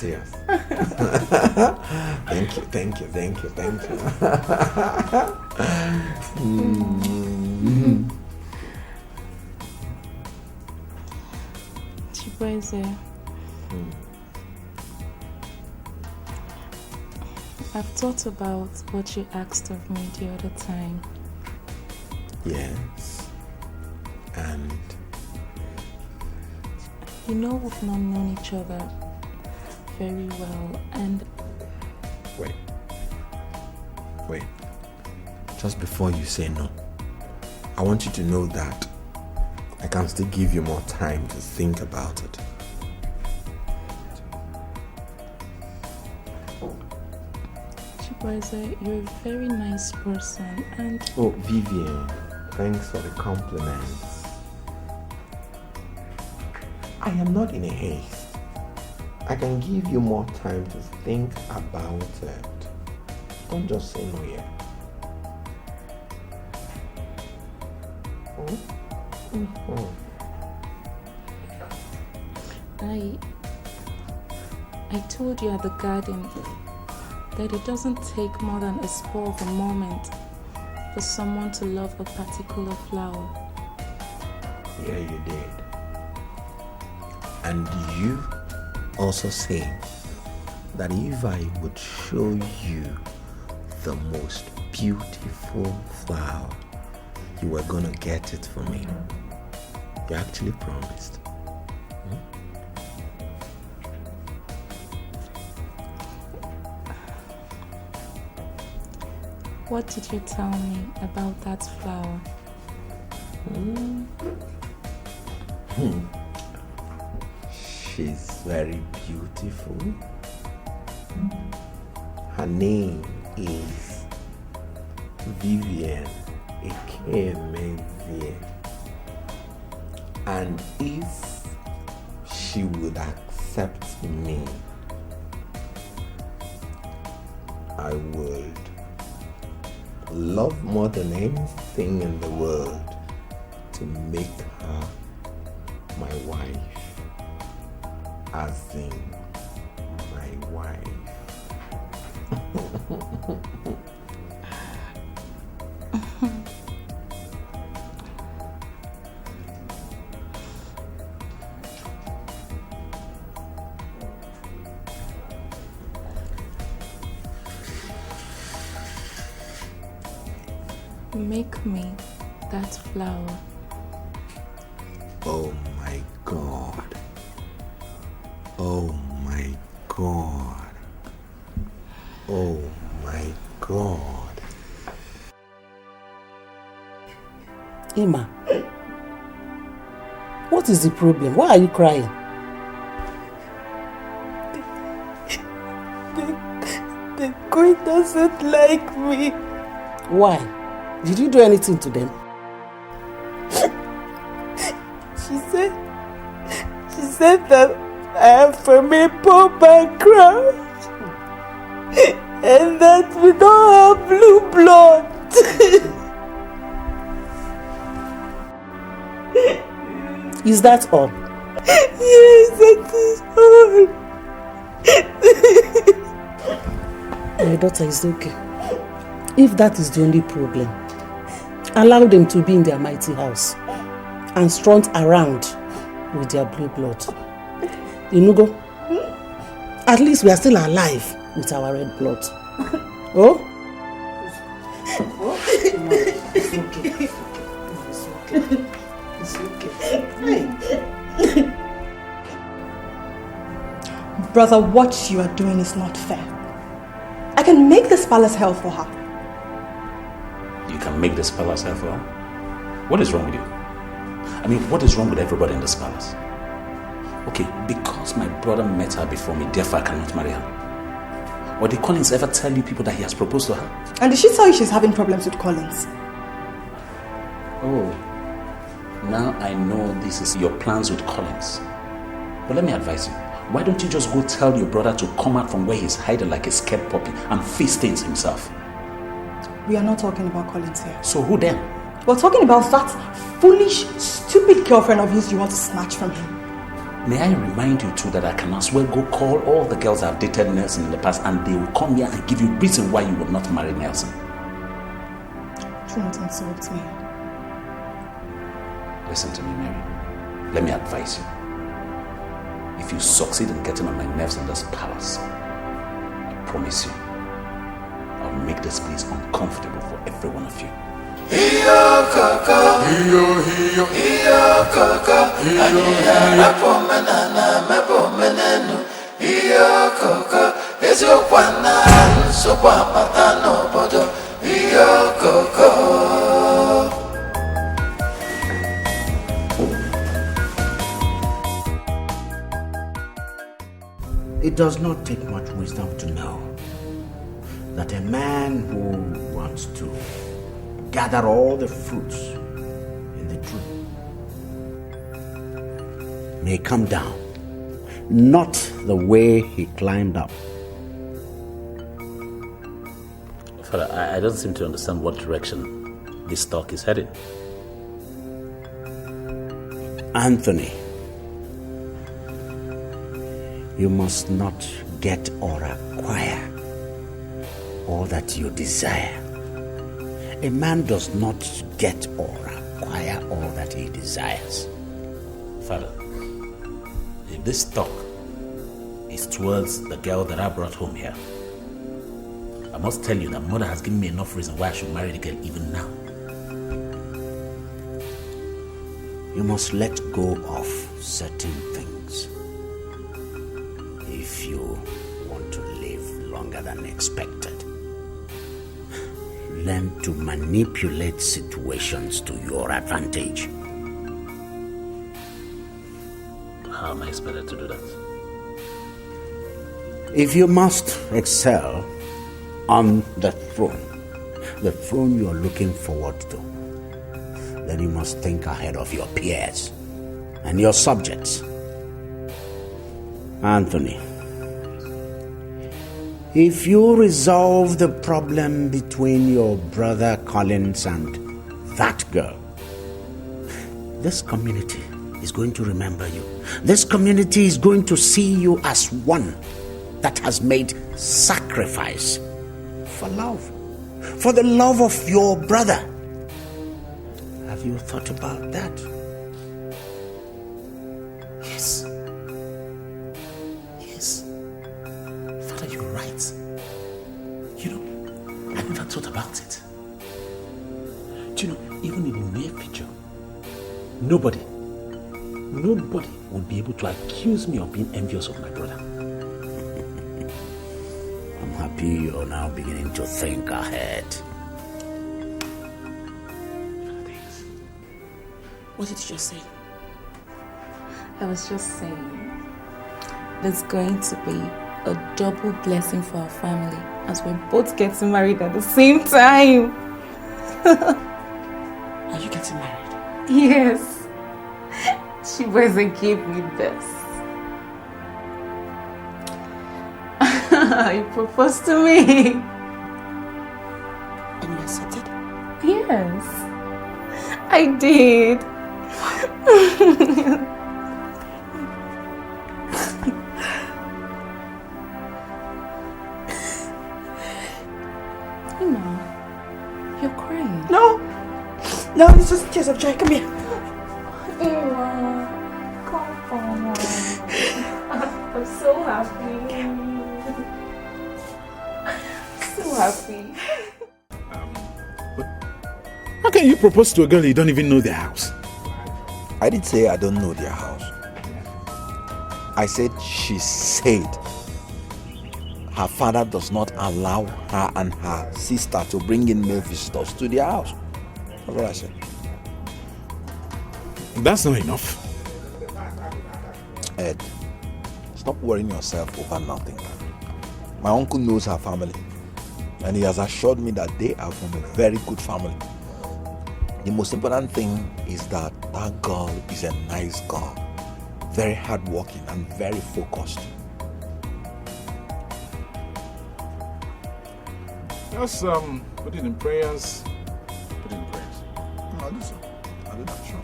serious. Thank you. Chibueze, I've thought about what you asked of me the other time. Yes. And? You know we've not known each other very well, and... Wait. Just before you say no, I want you to know that I can still give you more time to think about it. Chibueze, you're a very nice person, and... Oh, Vivian, thanks for the compliments. I am not in a haste. I can give you more time to think about it. Don't just say no yet. I told you at the garden that it doesn't take more than a spur of a moment for someone to love a particular flower. Yeah, you did. And you also say that if I would show you the most beautiful flower, you were gonna get it for me. You actually promised. What did you tell me about that flower? She's very beautiful. Her name is Vivian, Vivian. And if she would accept me, I would love more than anything in the world to make her my wife. As in my wife. Make me that flower. Oh my God. Oh my God. Oh my God. Emma, what is the problem? Why are you crying? The queen doesn't like me. Why? Did you do anything to them? She said that I am from a poor background and that we don't have blue blood. Is that all? Yes, that is all. My daughter is okay. If that is the only problem, allow them to be in their mighty house and strunt around with their blue blood. Inugo, at least we are still alive with our red blood. Oh? It's okay. It's okay. Brother, what you are doing is not fair. I can make this palace hell for her. You can make this palace hell for her? What is wrong with you? I mean, what is wrong with everybody in this palace? Okay, because my brother met her before me, therefore I cannot marry her. Or did Collins ever tell you people that he has proposed to her? And did she tell you she's having problems with Collins? Oh, now I know this is your plans with Collins. But let me advise you. Why don't you just go tell your brother to come out from where he's hiding like a scared puppy and face things himself? We are not talking about Collins here. So who then? We're talking about that foolish, stupid girlfriend of his you want to snatch from him. May I remind you too that I can as well go call all the girls I've dated Nelson in the past and they will come here and give you reason why you will not marry Nelson. Don't insult me. Listen to me, Mary. Let me advise you. If you succeed in getting on my nerves in this palace, I promise you, I'll make this place uncomfortable for every one of you. Iyo kaka, iyo kaka, aniya mepomenana mepomenenu. Iyo kaka, ezokwana sokwa patano bodo. Iyo kaka. It does not take much wisdom to know that a man who wants to gather all the fruits in the tree may come down, not the way he climbed up. Father, I don't seem to understand what direction this talk is heading. Anthony, you must not get or acquire all that you desire. A man does not get or acquire all that he desires. Father, if this talk is towards the girl that I brought home here, I must tell you that mother has given me enough reason why I should marry the girl even now. You must let go of certain things if you want to live longer than expected. Learn to manipulate situations to your advantage. How am I expected to do that? If you must excel on the throne you are looking forward to, then you must think ahead of your peers and your subjects. Anthony, if you resolve the problem between your brother Collins and that girl, this community is going to remember you. This community is going to see you as one that has made sacrifice for love, for the love of your brother. Have you thought about that? Yes. Father, you're right. You know, I never thought about it. Do you know, even in the near future, nobody would be able to accuse me of being envious of my brother. I'm happy you're now beginning to think ahead. What did you just say? I was just saying, there's going to be a double blessing for our family as we're both getting married at the same time. Are you getting married? Yes. Chibueze gave me this. He proposed to me. And you accepted? Yes, I did. Emma, you're crying. No, it's just tears of joy. Come here. Emma, come on. I'm so happy. So happy. How can you propose to a girl you don't even know their house? I didn't say I don't know their house. I said she said her father does not allow her and her sister to bring in male visitors to their house. That's what I said. That's not enough. Ed, stop worrying yourself over nothing. My uncle knows her family, and he has assured me that they are from a very good family. The most important thing is that that girl is a nice girl, very hardworking and very focused. Just put it in prayers. I'll do so. I'll do that, sure.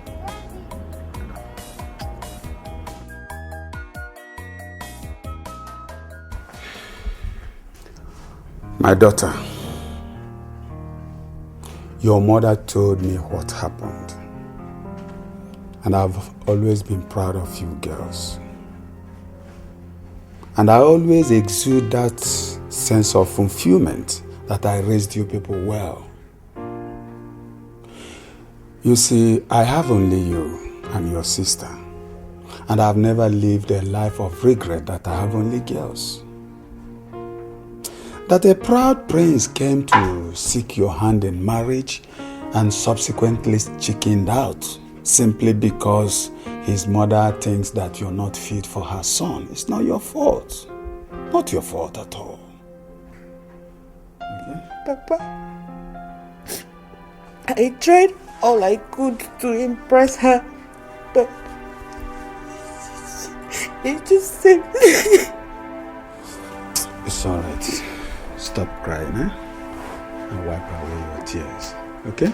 My daughter, your mother told me what happened. And I've always been proud of you girls. And I always exude that sense of fulfillment that I raised you people well. You see, I have only you and your sister. And I've never lived a life of regret that I have only girls. That a proud prince came to seek your hand in marriage and subsequently chickened out simply because his mother thinks that you're not fit for her son. It's not your fault. Not your fault at all. Okay? Papa, I tried all I could to impress her, but it just said... It's alright. Stop crying, eh? And wipe away your tears. Okay?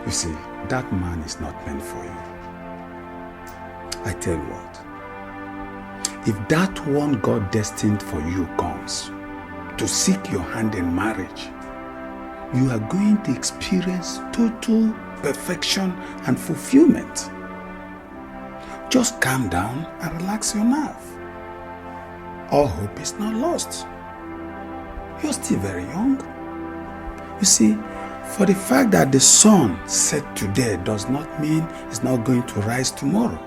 You see, that man is not meant for you. I tell you what. If that one God destined for you comes to seek your hand in marriage, you are going to experience total perfection and fulfillment. Just calm down and relax your nerve. All hope is not lost. You're still very young. You see, for the fact that the sun set today does not mean it's not going to rise tomorrow.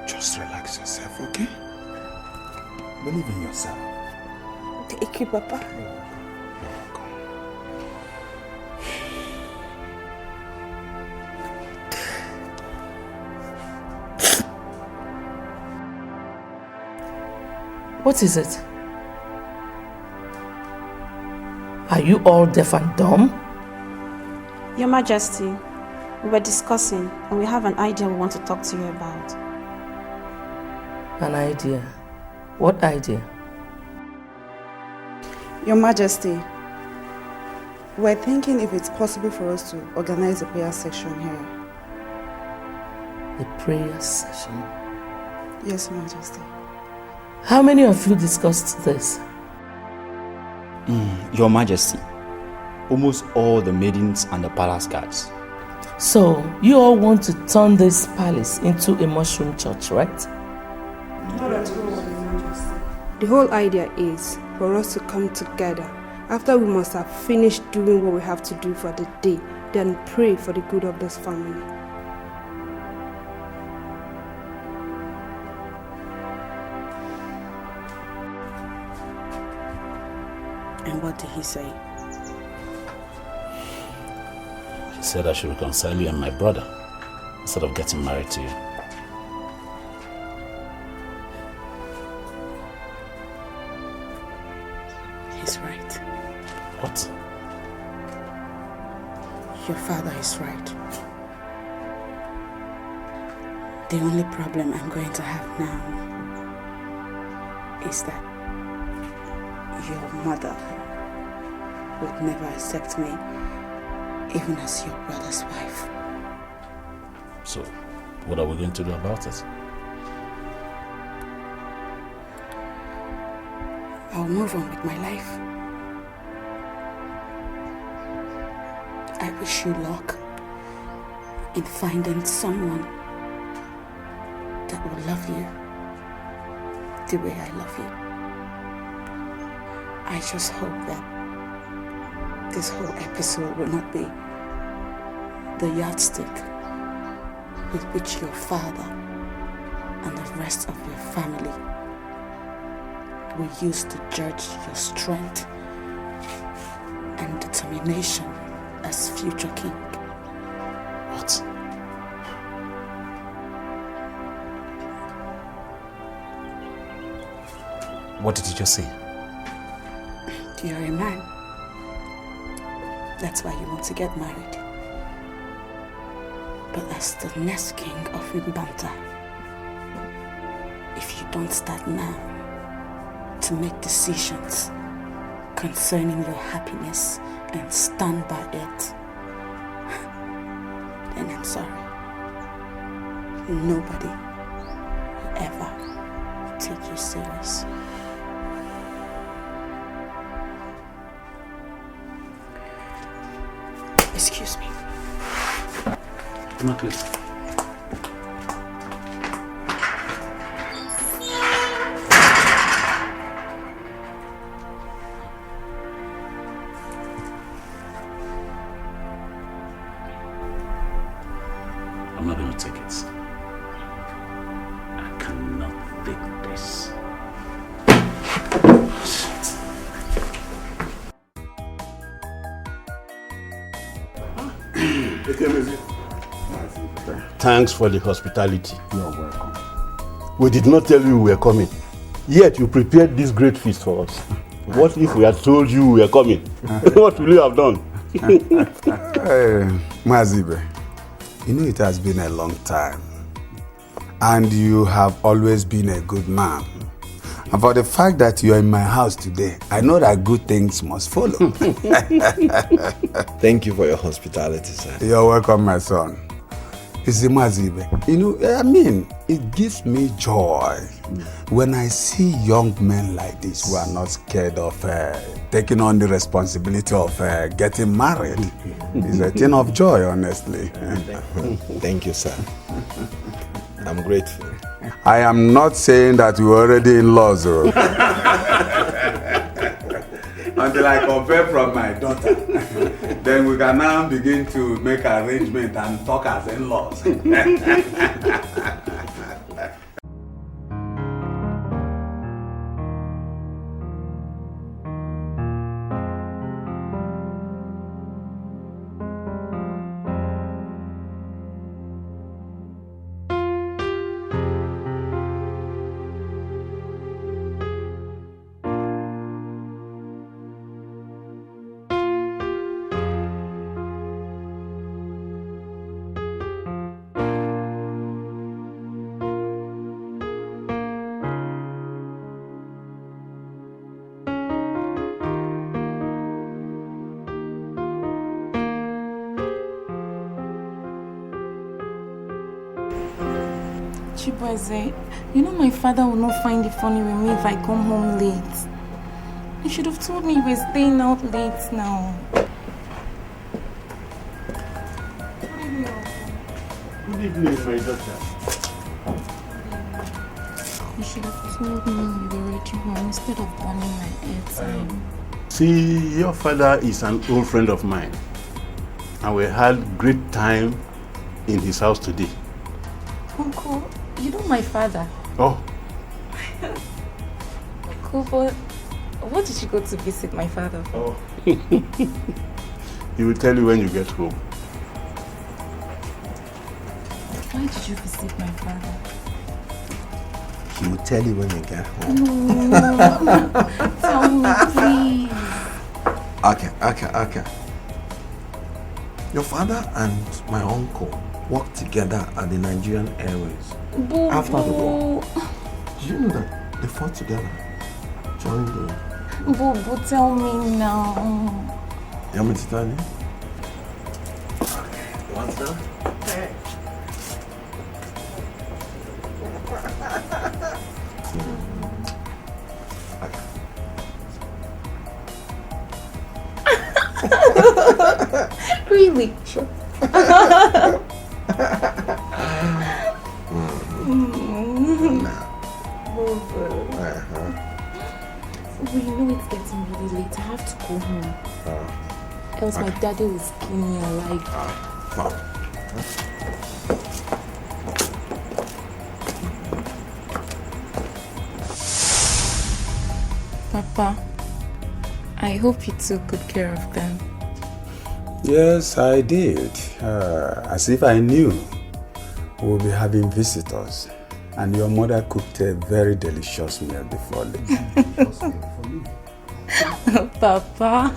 Just relax yourself, okay? Believe in yourself. Thank you, Papa. What is it? Are you all deaf and dumb? Your Majesty, we were discussing and we have an idea we want to talk to you about. An idea? What idea? Your Majesty, we're thinking if it's possible for us to organize a prayer section here. A prayer session? Yes, Majesty. How many of you discussed this? Your Majesty, almost all the maidens and the palace guards. So, you all want to turn this palace into a mushroom church, right? Not at all, Your Majesty. The whole idea is for us to come together after we must have finished doing what we have to do for the day, then pray for the good of this family. And what did he say? He said I should reconcile you and my brother instead of getting married to you. He's right. What? Your father is right. The only problem I'm going to have now is that your mother would never accept me even as your brother's wife. So, what are we going to do about it? I'll move on with my life. I wish you luck in finding someone that will love you the way I love you. I just hope that this whole episode will not be the yardstick with which your father and the rest of your family will use to judge your strength and determination as future king. What? What did you just say? You're a man. That's why you want to get married. But as the next king of Mbanta, if you don't start now to make decisions concerning your happiness and stand by it, then I'm sorry. Nobody will ever take you serious. Excuse me. Not late. I'm not going to take it. I cannot take this. Thanks for the hospitality. You're welcome. We did not tell you we were coming, yet you prepared this great feast for us. What if we had told you we were coming? What will you have done? Mazibe, you know it has been a long time, and you have always been a good man. And for the fact that you are in my house today, I know that good things must follow. Thank you for your hospitality, sir. You're welcome, my son. You see, Mazibe, you know, I mean, it gives me joy when I see young men like this who are not scared of taking on the responsibility of getting married. It's a thing of joy, honestly. Thank you, sir. I'm grateful. I am not saying that we're already in laws, though. Until I compare from my daughter. Then we can now begin to make arrangements and talk as in-laws. Chibueze, you know my father will not find it funny with me if I come home late. You should have told me you were staying out late now. Good evening, my daughter. You should have told me you were already home instead of burning my airtime. See, your father is an old friend of mine, and we had great time in his house today. Uncle, you know my father. Oh. Uncle, but what did you go to visit my father for? Oh. He will tell you when you get home. Why did you visit my father? He will tell you when you get home. No. Tell me, please. Okay. Your father and my uncle worked together at the Nigerian Airways. Boo, after the war. Did you know that they fought together during the... Boo, tell me now. You want me to tell you? What's that? Really? Sure. We know it's getting really late. I have to go home. Else my daddy will skin me alive. Papa, I hope you took good care of them. Yes, I did. As if I knew we'll be having visitors. And your mother cooked a very delicious meal before leaving. Papa.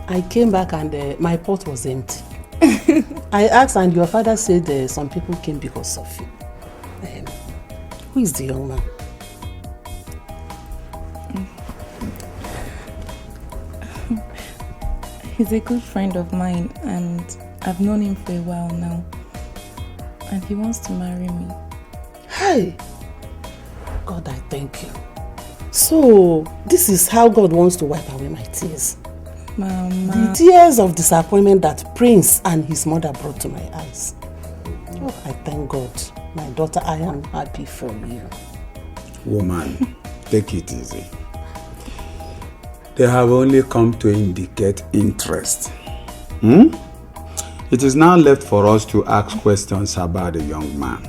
I came back and my pot was empty. I asked and your father said some people came because of you. Who is the young man? He's a good friend of mine and I've known him for a while now. And he wants to marry me. Hey! God, I thank you. So, this is how God wants to wipe away my tears. Mama. The tears of disappointment that Prince and his mother brought to my eyes. Oh, I thank God. My daughter, I am happy for you. Woman, take it easy. They have only come to indicate interest. It is now left for us to ask questions about the young man.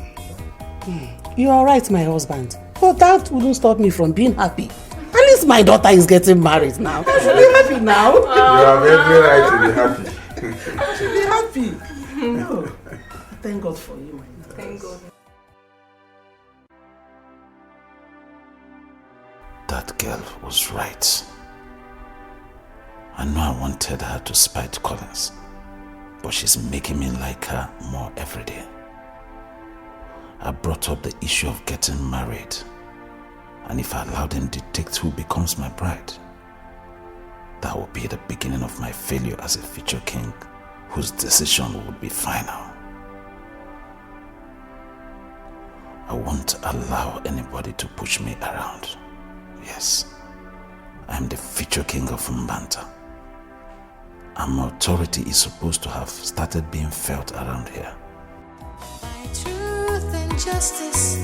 You are right, my husband. But that wouldn't stop me from being happy. At least my daughter is getting married now. I should be happy now. You have every right to be happy. I should be happy. No. Thank God for you, my daughter. Thank God. That girl was right. I know I wanted her to spite Collins, but she's making me like her more every day. I brought up the issue of getting married, and if I allow them to dictate who becomes my bride, that will be the beginning of my failure as a future king whose decision would be final. I won't allow anybody to push me around. Yes, I am the future king of Mbanta, and my authority is supposed to have started being felt around here. By truth and justice,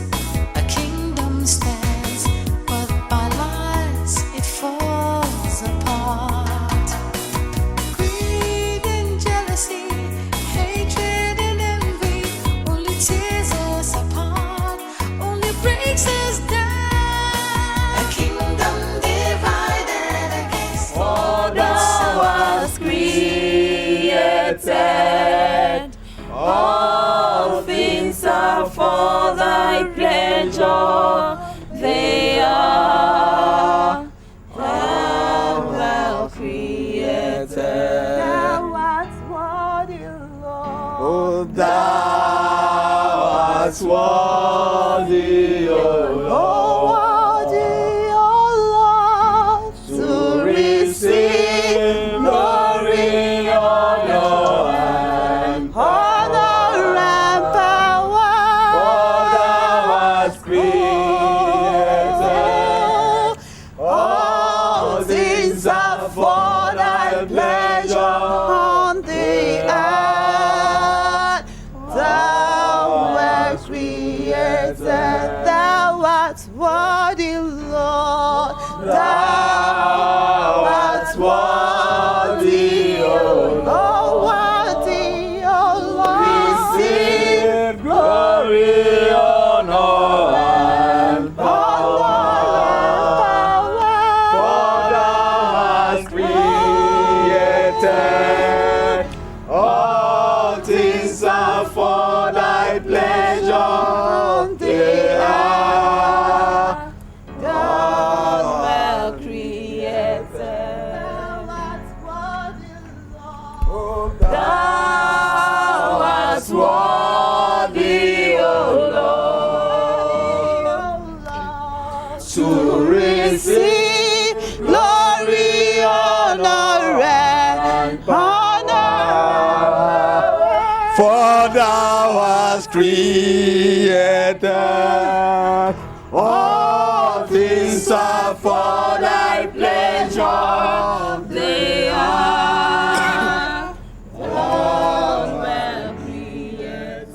a kingdom stands, but by lies it falls apart. Greed and jealousy, hatred and envy only tears us apart, only breaks us down. A kingdom divided against order was created. All things are for thy pleasure. They are well created. Thou art worthy, Lord. Oh, thou art worthy, O Lord. To receive glory, honor, and power. For thou art created. All things are for thy pleasure on the earth. Thou wast created. Thou art worthy, Lord. Thou art worthy, O Lord. Worthy, O Lord. Receive glory, honor, and power. For thou hast created. All things are for thy pleasure on the earth. God well created. Thou art worthy, Lord. Thou art worthy, O Lord, to receive glory, honor, and power. For thou hast created. All things are for thy pleasure. They are all well created.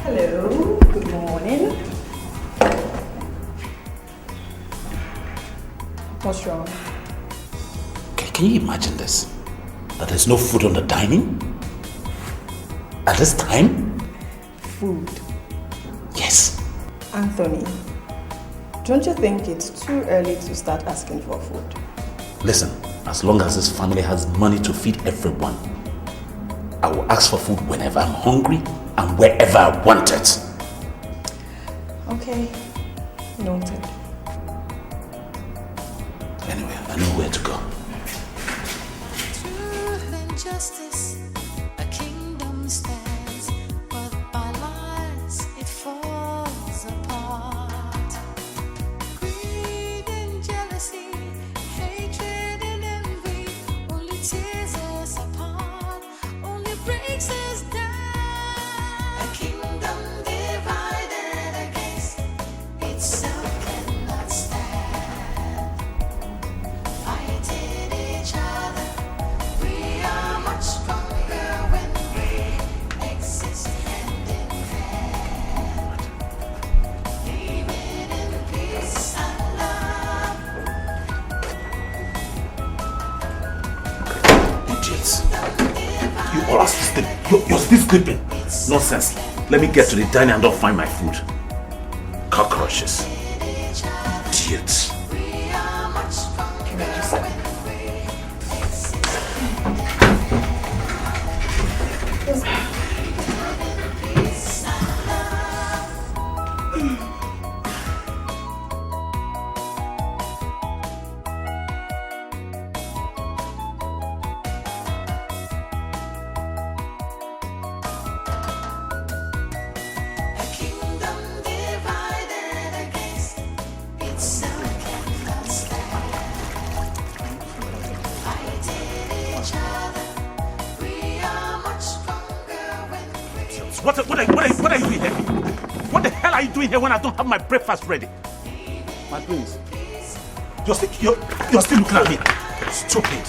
Hello, good morning. What's wrong? Can you imagine this? That there's no food on the dining? At this time? Food. Yes. Anthony, don't you think it's too early to start asking for food? Listen, as long as this family has money to feed everyone, I will ask for food whenever I'm hungry and wherever I want it. Okay, noted. Anyway, I know where to go. truth and justice, a kingdom stands, but by lies it falls apart. Greed tears us apart, only breaks us down. A kingdom divided against itself cannot stand. Fighting each other, we are much stronger when we exist hand in hand. Living in peace and love. Idiots. You all are still sleeping. You're still sleeping. Nonsense. Let me get to the dining and don't find my food. Cockroaches. Idiots. What are you doing here? What the hell are you doing here when I don't have my breakfast ready? My prince. You're still looking at me. Stupid.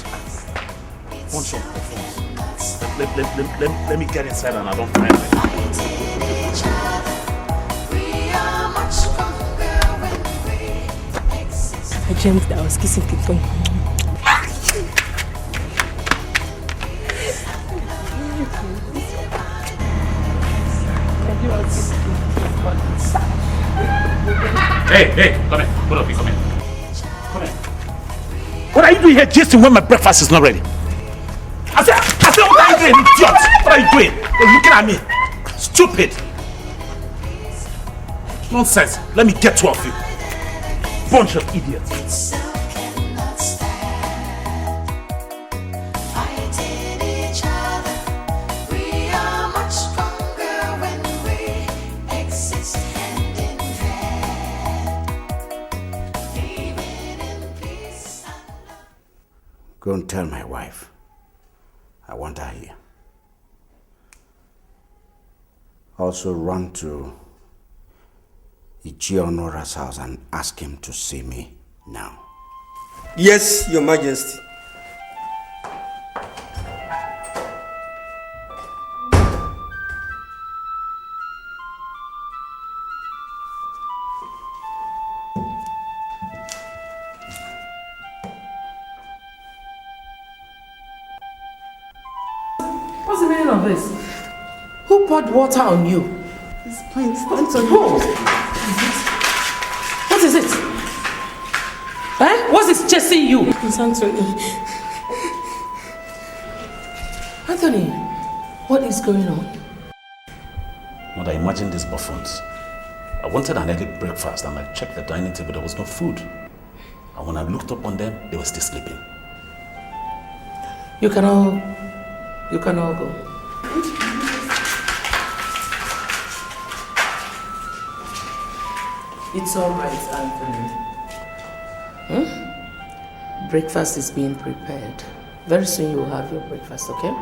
Bunch of buffoons. Let me get inside and I don't find my I dreamt that I was kissing people. Hey, come here. Both of you, come here. Come here. What are you doing here, Jason, when my breakfast is not ready? I said, what are you doing, idiot? What are you doing? You're looking at me. Stupid. Nonsense. Let me get two of you. Bunch of idiots. Go and tell my wife. I want her here. Also run to Ichionora's house and ask him to see me now. Yes, Your Majesty. What's the meaning of this? Who poured water on you? It's Prince Anthony. Who? What is it? Eh? What is chasing you? Prince Anthony. Anthony, what is going on? Mother, imagine these buffoons. I wanted an early breakfast and I checked the dining table, there was no food. And when I looked up on them, they were still sleeping. You can all go. It's all right, Anthony. Breakfast is being prepared. Very soon you will have your breakfast, okay?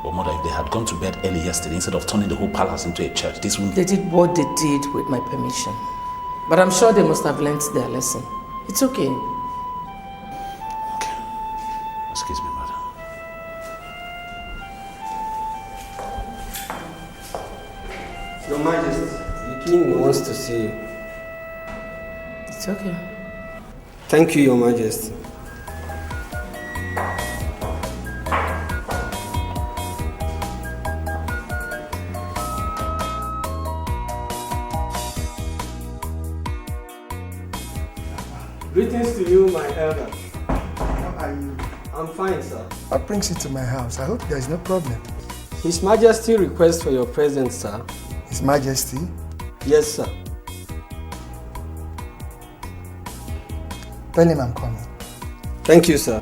But Mother, if they had gone to bed early yesterday instead of turning the whole palace into a church, this wouldn't... They did what they did with my permission. But I'm sure they must have learnt their lesson. It's okay. Excuse me, Mother. Your Majesty, the king wants to see you. It's okay. Thank you, Your Majesty. Greetings to you, my elder. How are you? I'm fine, sir. What brings you to my house? I hope there is no problem. His Majesty requests for your presence, sir. His Majesty? Yes, sir. Tell him I'm coming. Thank you, sir.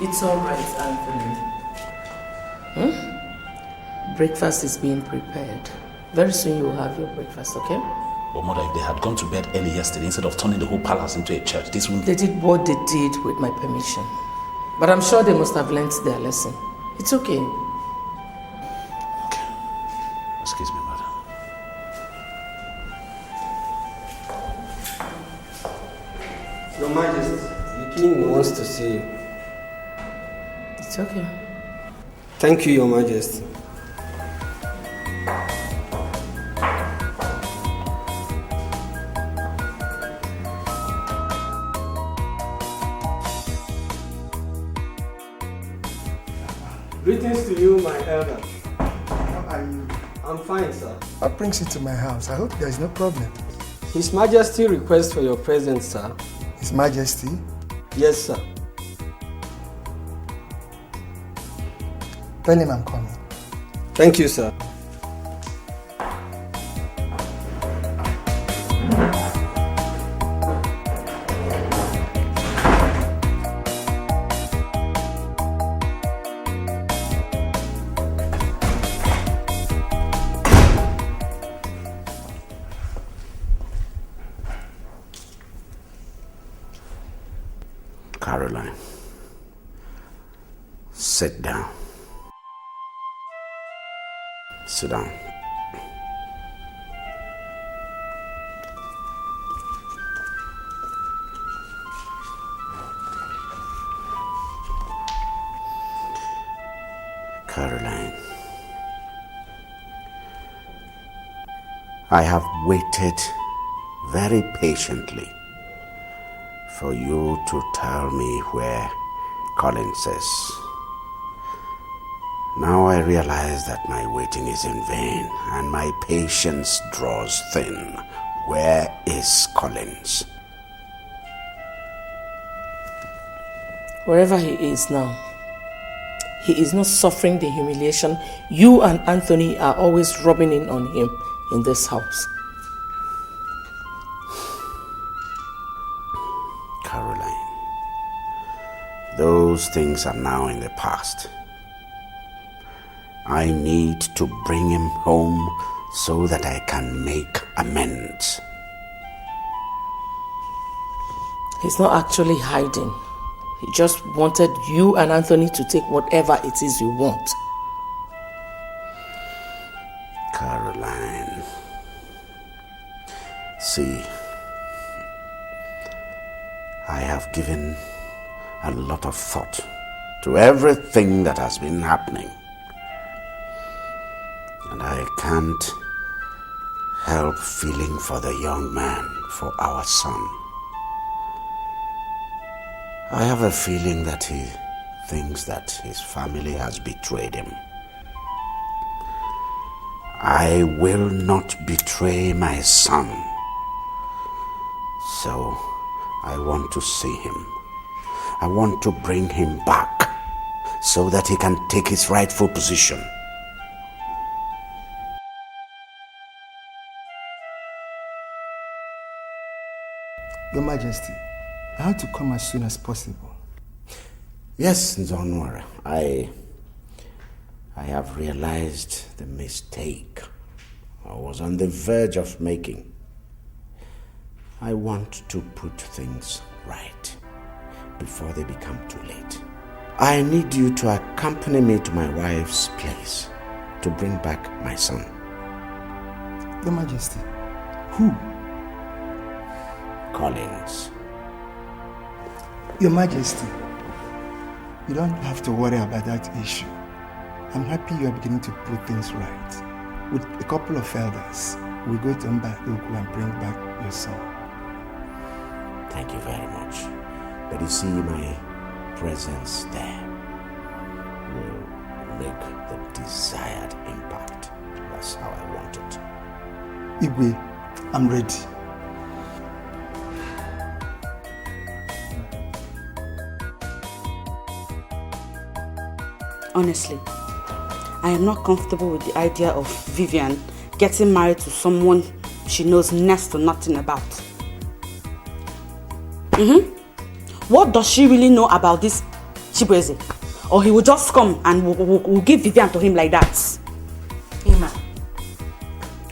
It's all right, Anthony. Breakfast is being prepared. Very soon you will have your breakfast, okay? But mother, if they had gone to bed early yesterday instead of turning the whole palace into a church, this wouldn't... They did what they did with my permission. But I'm sure they must have learnt their lesson. It's okay. Excuse me, madam. Your Majesty, the king wants to see you. It's okay. Thank you, Your Majesty. Greetings to you, my elder. How are you? I'm fine, sir. What brings you to my house? I hope there is no problem. His Majesty requests for your presence, sir. His Majesty? Yes, sir. Tell him I'm coming. Thank you, sir. Caroline, sit down. Sit down. Caroline, I have waited very patiently for you to tell me where Collins is. Now I realize that my waiting is in vain and my patience draws thin. Where is Collins? Wherever he is now, he is not suffering the humiliation you and Anthony are always rubbing in on him in this house. Caroline, those things are now in the past. I need to bring him home so that I can make amends. He's not actually hiding. He just wanted you and Anthony to take whatever it is you want. Caroline, see, I have given a lot of thought to everything that has been happening. And I can't help feeling for the young man, for our son. I have a feeling that he thinks that his family has betrayed him. I will not betray my son. So I want to see him. I want to bring him back so that he can take his rightful position. Your Majesty, I have to come as soon as possible. Yes, Nzonwara, I have realized the mistake I was on the verge of making. I want to put things right before they become too late. I need you to accompany me to my wife's place to bring back my son. Your Majesty, who? Collins. Your Majesty, you don't have to worry about that issue. I'm happy you are beginning to put things right. With a couple of elders, we'll go to Mbaduku and bring back your son. Thank you very much. But you see, my presence there will make the desired impact. That's how I want it. Igwe, I'm ready. Honestly, I am not comfortable with the idea of Vivian getting married to someone she knows next to nothing about. What does she really know about this Chibueze? Or he will just come and we'll give Vivian to him like that. Emma,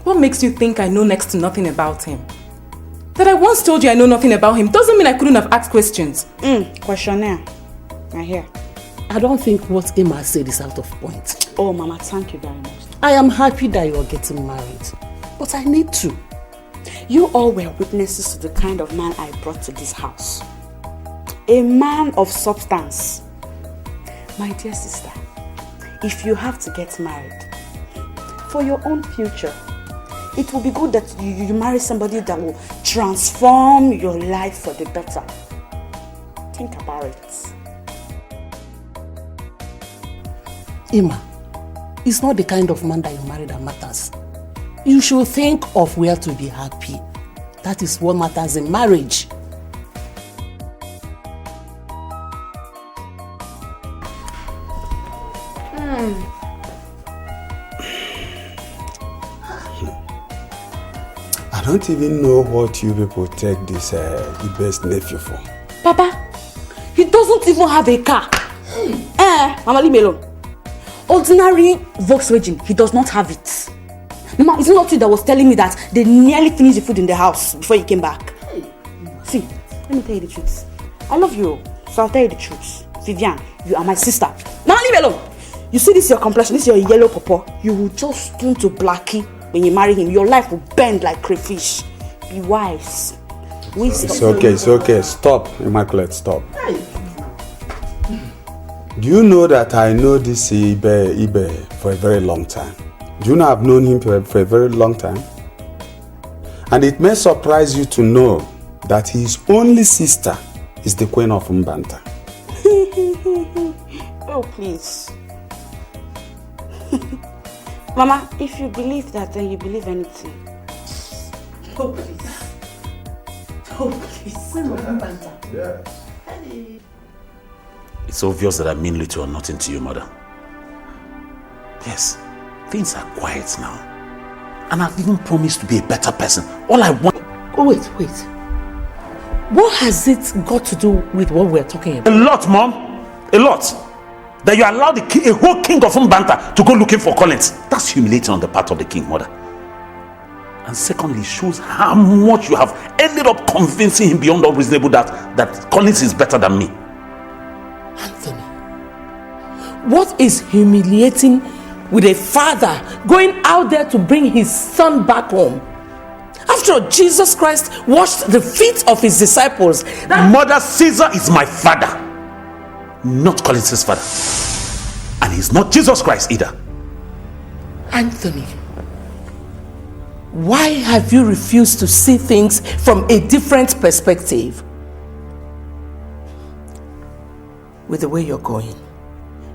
what makes you think I know next to nothing about him? That I once told you I know nothing about him doesn't mean I couldn't have asked questions. Questionnaire. I hear. I don't think what Emma said is out of point. Oh, Mama, thank you very much. I am happy that you are getting married, but I need to. You all were witnesses to the kind of man I brought to this house. A man of substance. My dear sister, if you have to get married, for your own future, it will be good that you marry somebody that will transform your life for the better. Think about it. Emma, it's not the kind of man that you marry that matters. You should think of where to be happy. That is what matters in marriage. I don't even know what you people take this Ibe's nephew for. Papa, he doesn't even have a car. Mama, leave me alone. Ordinary Volkswagen, he does not have it. Mama, it's not you that was telling me that they nearly finished the food in the house before you came back. See, let me tell you the truth. I love you, so I'll tell you the truth. Vivian, you are my sister. Mama, leave me alone. You see this your complexion, this your yellow pawpaw. You will just turn to blackie when you marry him. Your life will bend like crayfish. Be wise. It's okay. Stop, Immaculate, stop. Do you know that I know this Ibe for a very long time? Do you know I've known him for a very long time? And it may surprise you to know that his only sister is the Queen of Mbanta. Oh, please. Mama, if you believe that, then you believe anything. Oh, please. Oh, please. Queen of Mbanta. Yes. It's obvious that I mean little or nothing to you, mother. Yes, things are quiet now. And I've even promised to be a better person. All I want... Oh, wait. What has it got to do with what we're talking about? A lot, Mom. A lot. That you allowed a whole king of Mbanta to go looking for Collins. That's humiliating on the part of the king, mother. And secondly, it shows how much you have ended up convincing him beyond all reasonable that Collins is better than me. Anthony, what is humiliating with a father going out there to bring his son back home? After all, Jesus Christ washed the feet of his disciples. Mother, Caesar is my father, not Collins' father. And he's not Jesus Christ either. Anthony, why have you refused to see things from a different perspective? With the way you're going,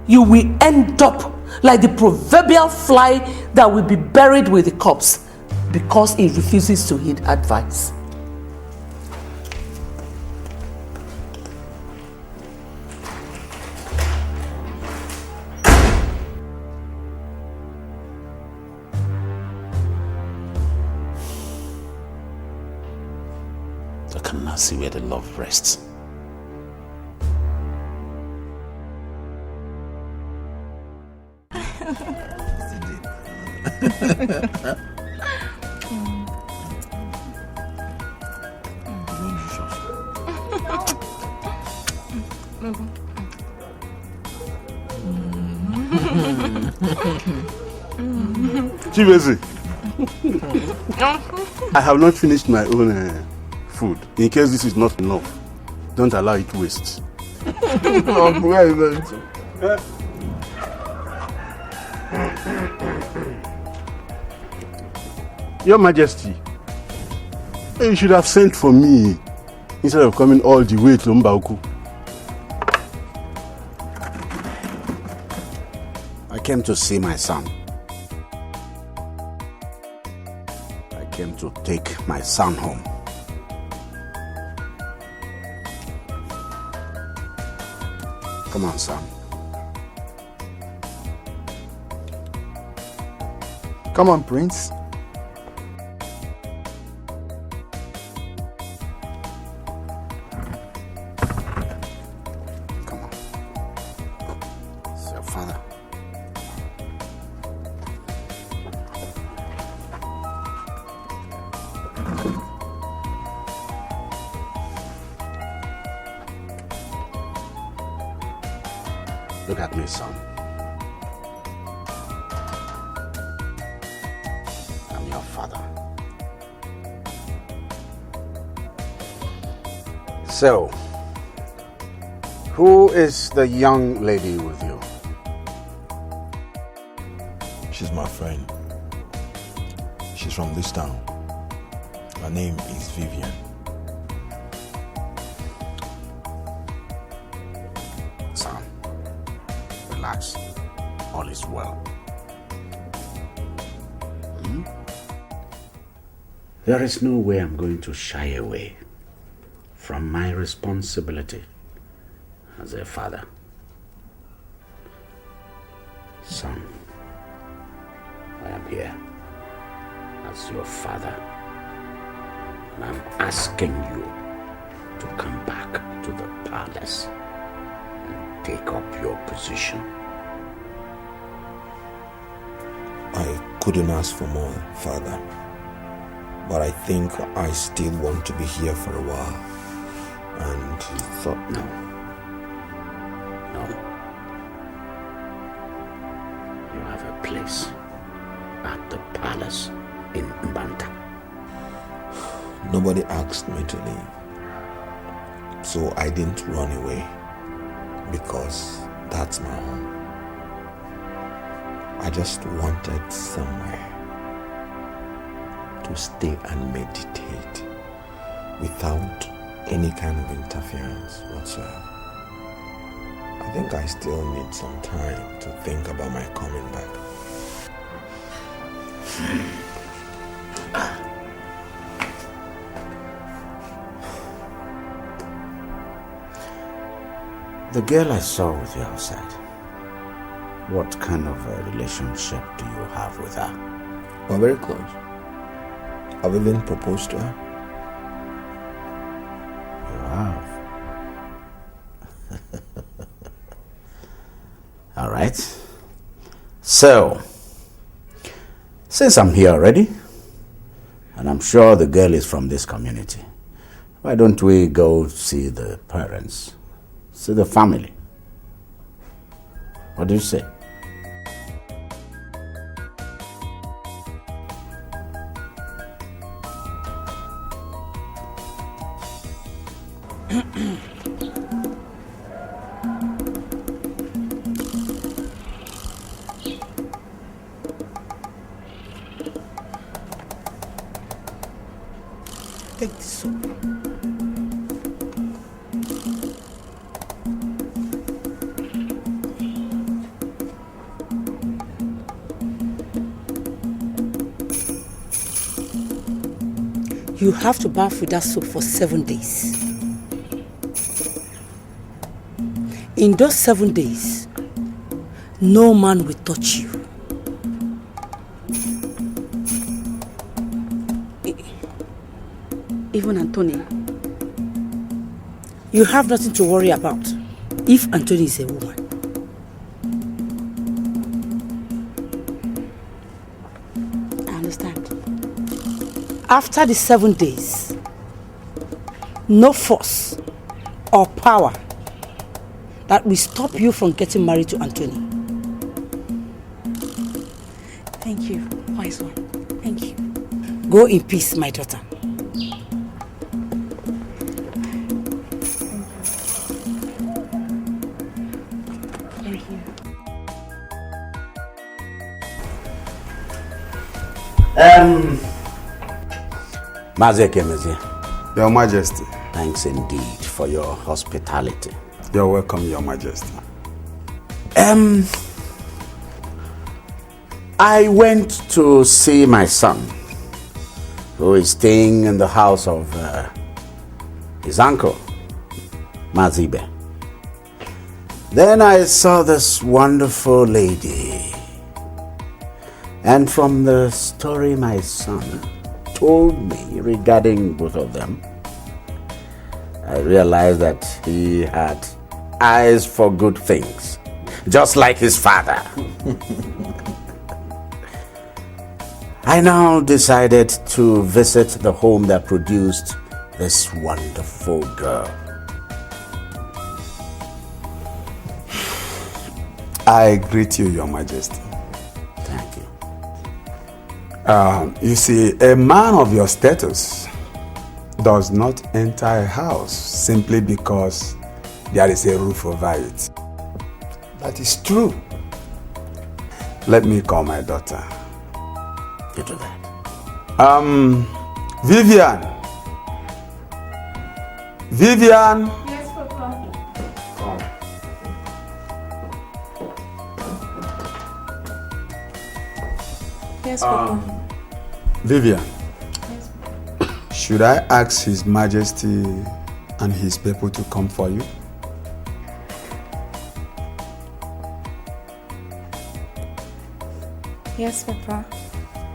you will end up like the proverbial fly that will be buried with the corpse because it refuses to heed advice. I cannot see where the love rests. Chibeze, I have not finished my own food. In case this is not enough, don't allow it to waste. Where are you going to? Your Majesty, you should have sent for me instead of coming all the way to Mbauku. I came to see my son. I came to take my son home. Come on, son. Come on, Prince. your father. Look at me, son. I'm your father. So, who is the young lady with you? She's my friend. She's from this town. Her name is Vivian. Son, relax. All is well. There is no way I'm going to shy away from my responsibility as a father. Son, I am here as your father, and I'm asking you to come back to the palace and take up your position. I couldn't ask for more, Father. But I think I still want to be here for a while. And thought, no. You have a place at the palace in Mbanta. Nobody asked me to leave. So I didn't run away. Because that's my home. I just wanted somewhere to stay and meditate without any kind of interference whatsoever. I think I still need some time to think about my coming back. The girl I saw with you outside, what kind of a relationship do you have with her? We're very close. I've even proposed to her. You have. All right. So, since I'm here already, and I'm sure the girl is from this community, why don't we go see the parents, see the family? What do you say? Take this soup. You have to bath with that soap for 7 days. In those 7 days, no man will touch you. Even Anthony. You have nothing to worry about if Anthony is a woman. I understand. After the 7 days, no force or power that will stop you from getting married to Anthony. Thank you, wise one. Thank you. Go in peace, my daughter. Mazekemezi. Your Majesty. Thanks indeed for your hospitality. You're welcome, Your Majesty. I went to see my son, who is staying in the house of his uncle, Mazibe. Then I saw this wonderful lady. And from the story my son told me regarding both of them, I realized that he had eyes for good things. just like his father. I now decided to visit the home that produced this wonderful girl. I greet you, Your Majesty. Thank you. You see, a man of your status does not enter a house simply because there is a roof over it. That is true. Let me call my daughter. You do that. Vivian. Vivian. Yes, Papa. Yes, Papa. Vivian. Should I ask His Majesty and his people to come for you? Yes, Papa.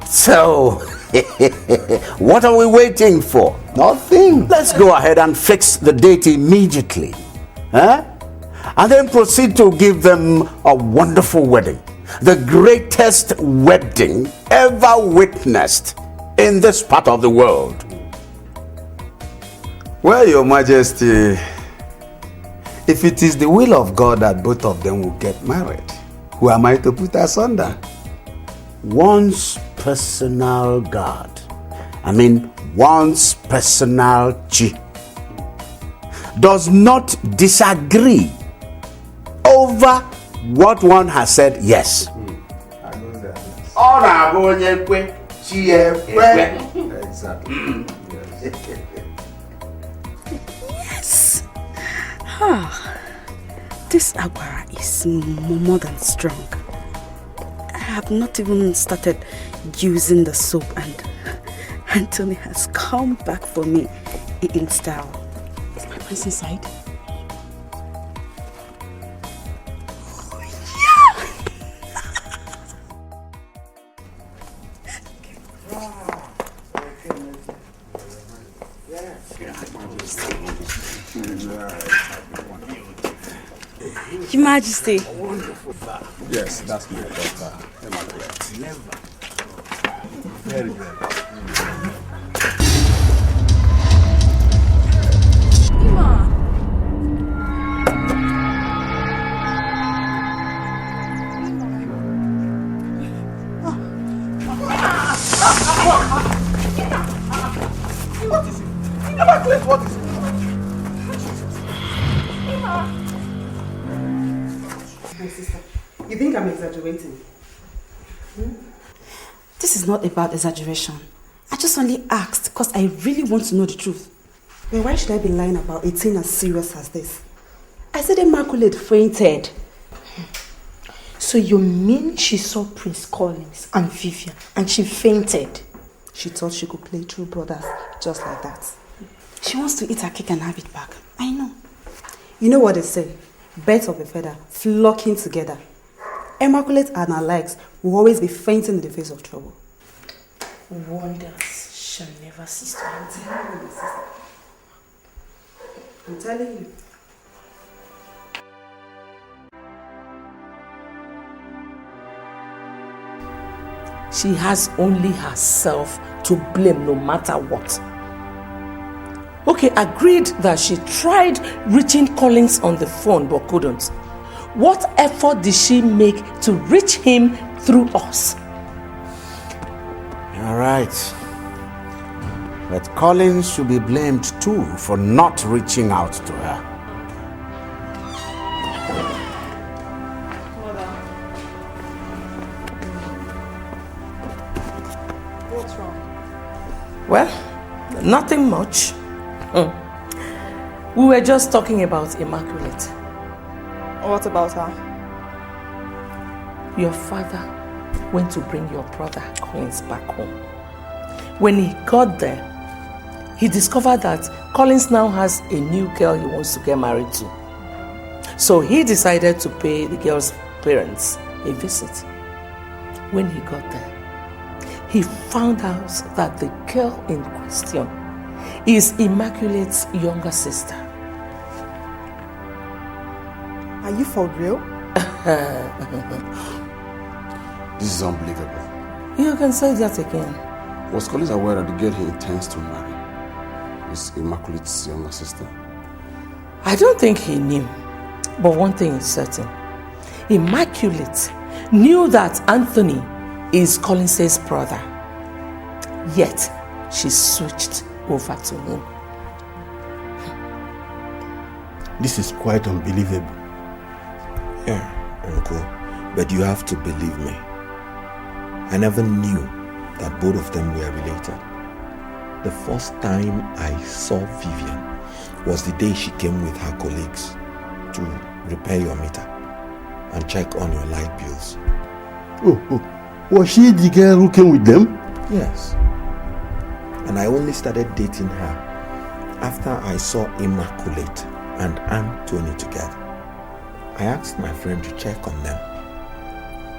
So, what are we waiting for? Nothing. Let's go ahead and fix the date immediately. Huh? And then proceed to give them a wonderful wedding. The greatest wedding ever witnessed in this part of the world. Well, Your Majesty, if it is the will of God that both of them will get married, who am I to put asunder? One's personal God. One's personal Chi does not disagree over what one has said yes. Exactly. Yes. This agwara is more than strong. I have not even started using the soap and Anthony has come back for me in style. Is my prince inside? Your Majesty. Yes, that's my daughter. Never. Very good. What is it? My sister, you think I'm exaggerating? This is not about exaggeration. I just only asked because I really want to know the truth. Then why should I be lying about a thing as serious as this? I said Immaculate fainted. So you mean she saw Prince Collins and Vivian and she fainted? She thought she could play true brothers just like that. She wants to eat her cake and have it back. I know. You know what they say? Birds of a feather flocking together. Immaculate and her likes will always be fainting in the face of trouble. Wonders shall never cease to happen. I'm telling you. She has only herself to blame no matter what. Okay, agreed that she tried reaching Collins on the phone but couldn't. What effort did she make to reach him through us? All right. But Collins should be blamed too for not reaching out to her. What's wrong? Well, nothing much. We were just talking about Immaculate. What about her? Your father went to bring your brother Collins back home. When he got there, he discovered that Collins now has a new girl he wants to get married to. So he decided to pay the girl's parents a visit. When he got there, he found out that the girl in question is Immaculate's younger sister. Are you for real? This is unbelievable. You can say that again. Was Collins aware that the girl he intends to marry is Immaculate's younger sister? I don't think he knew. But one thing is certain. Immaculate knew that Anthony is Collins' brother. Yet, she switched over to him. This is quite unbelievable. Yeah, Uncle. But you have to believe me. I never knew that both of them were related. The first time I saw Vivian was the day she came with her colleagues to repair your meter and check on your light bills. Oh, was she the girl who came with them? Yes. And I only started dating her after I saw Immaculate and Anthony together. I asked my friend to check on them,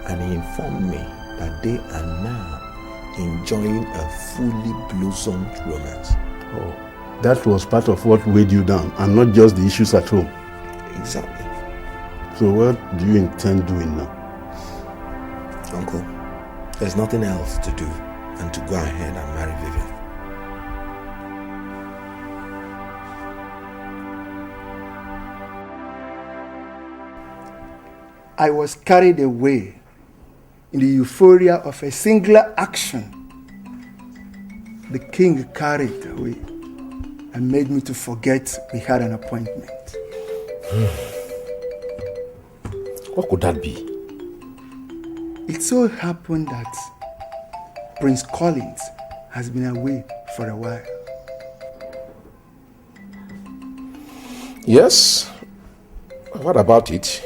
and he informed me that they are now enjoying a fully blossomed romance. Oh, that was part of what weighed you down, and not just the issues at home. Exactly. So what do you intend doing now? Uncle, there's nothing else to do than to go ahead and marry Vivian. I was carried away in the euphoria of a singular action. The king carried away and made me to forget we had an appointment. What could that be? It so happened that Prince Collins has been away for a while. Yes. What about it?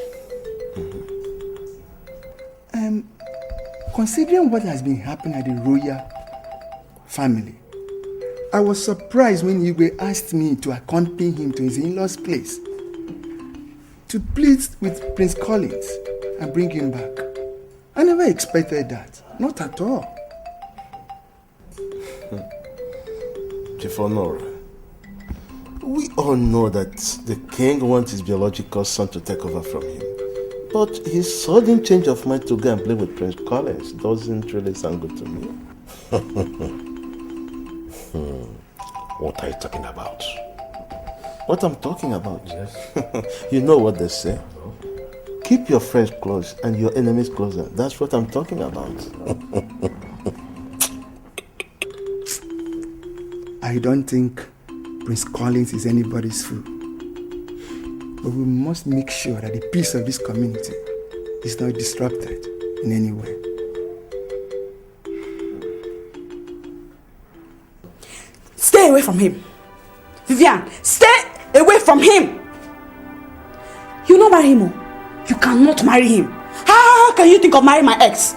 Considering what has been happening at the royal family, I was surprised when Igwe asked me to accompany him to his in-laws' place to plead with Prince Collins and bring him back. I never expected that. Not at all. Chief Honora, we all know that the king wants his biological son to take over from him. But his sudden change of mind to go and play with Prince Collins doesn't really sound good to me. What are you talking about? What I'm talking about? Yes. You know what they say. Keep your friends close and your enemies closer. That's what I'm talking about. I don't think Prince Collins is anybody's fool. But we must make sure that the peace of this community is not disrupted in any way. Stay away from him. Vivian, stay away from him. You not marry him. You cannot marry him. How can you think of marrying my ex?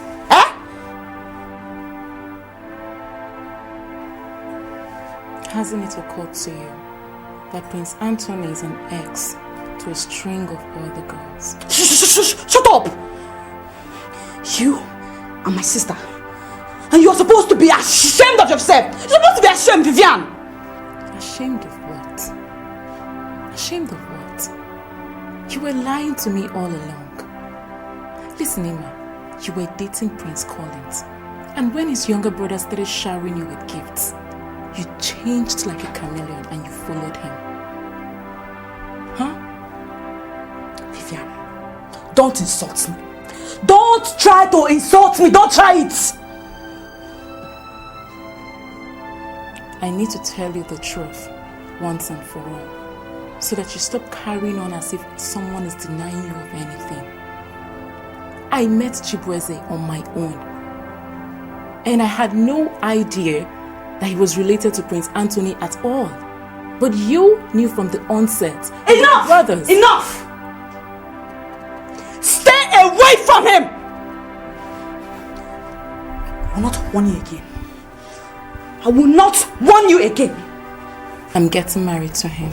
Hasn't it occurred to you that Prince Anthony is an ex to a string of other girls? Shut up! You are my sister. And you are supposed to be ashamed of yourself. You're supposed to be ashamed, Vivian. Ashamed of what? Ashamed of what? You were lying to me all along. Listen, Emma, you were dating Prince Collins. And when his younger brother started showering you with gifts, you changed like a chameleon and you followed him. Huh? Vivian, don't insult me. Don't try to insult me. Don't try it. I need to tell you the truth once and for all, so that you stop carrying on as if someone is denying you of anything. I met Chibueze on my own, and I had no idea that he was related to Prince Anthony at all. But you knew from the onset. Enough! Brothers. Enough! Stay away from him! I will not warn you again. I will not warn you again. I'm getting married to him.